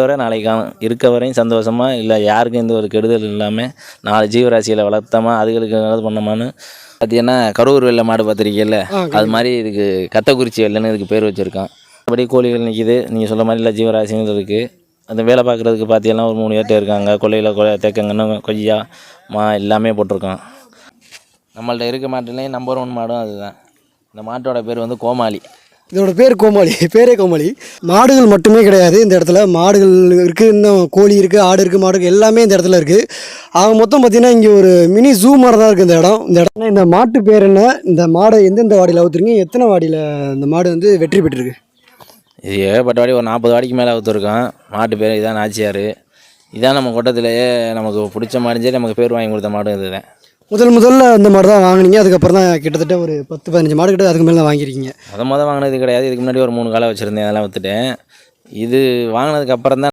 வரை நாளைக்கு காணும் இருக்க வரையும் சந்தோஷமாக இல்லை, யாருக்கும் எந்த ஒரு கெடுதல் இல்லாமல் 4 ஜீவராசிகளை வளர்த்தோமா அதுகளுக்கு நல்லது பண்ணோமான்னு பார்த்தீங்கன்னா, கரூர் வெள்ளை மாடு பார்த்துருக்கீல்ல, அது மாதிரி இதுக்கு கத்தக்குறிச்சி வெள்ளைன்னு இதுக்கு பேர் வச்சுருக்கான். மற்றபடி கோழிகள் நிற்கிது, நீங்கள் சொல்ல மாதிரி இல்லை ஜீவராசிகள் இருக்குது. அந்த வேலை பார்க்குறதுக்கு பார்த்தீங்கன்னா ஒரு 3 பேர்ட்ட இருக்காங்க. கொல்லையில் தேக்கங்கன்னு கொய்யா மா எல்லாமே போட்டிருக்கோம். நம்மள்ட்ட இருக்க மாட்டுலேயும் நம்பர் 1 மாடும் அதுதான். இந்த மாட்டோட பேர் வந்து கோமாளி. இதோட பேர் கோமாளி, பேரே கோமாளி. மாடுகள் மட்டுமே கிடையாது இந்த இடத்துல, மாடுகள் இருக்குது, இன்னும் கோழி இருக்குது, ஆடு இருக்குது, மாடு இருக்குது, எல்லாமே இந்த இடத்துல இருக்குது. ஆக மொத்தம் பார்த்திங்கன்னா இங்கே ஒரு மினி ஜூ மாதிரி தான் இருக்குது இந்த இடம். இந்த இடம் இந்த மாட்டு பேர் என்ன, இந்த மாடை எந்தெந்த வாடியில் அவுத்துருங்க, எத்தனை வாடியில் இந்த மாடு வந்து வெற்றி பெற்றிருக்கு? இது ஏகப்பட்ட வாடி ஒரு 40 வாடிக்கு மேலே அவுத்துருக்கோம். மாட்டு பேர் இதான் நாச்சியார். இதான் நம்ம கொட்டத்திலேயே நமக்கு பிடிச்ச மாடும் சரி, நமக்கு பேர் வாங்கி கொடுத்த மாடும் இதுதான். முதல்ல இந்த மாடு தான் வாங்கினீங்க, அதுக்கப்புறம் தான் கிட்டத்தட்ட ஒரு 10-15 மாடு கிட்ட அதுக்கு மேலே தான் வாங்கியிருக்கீங்க? வாங்கினது கிடையாது. இதுக்கு முன்னாடி ஒரு 3 காலை வச்சுருந்தேன், அதெல்லாம் விற்றுட்டேன். இது வாங்கினதுக்கு அப்புறம் தான்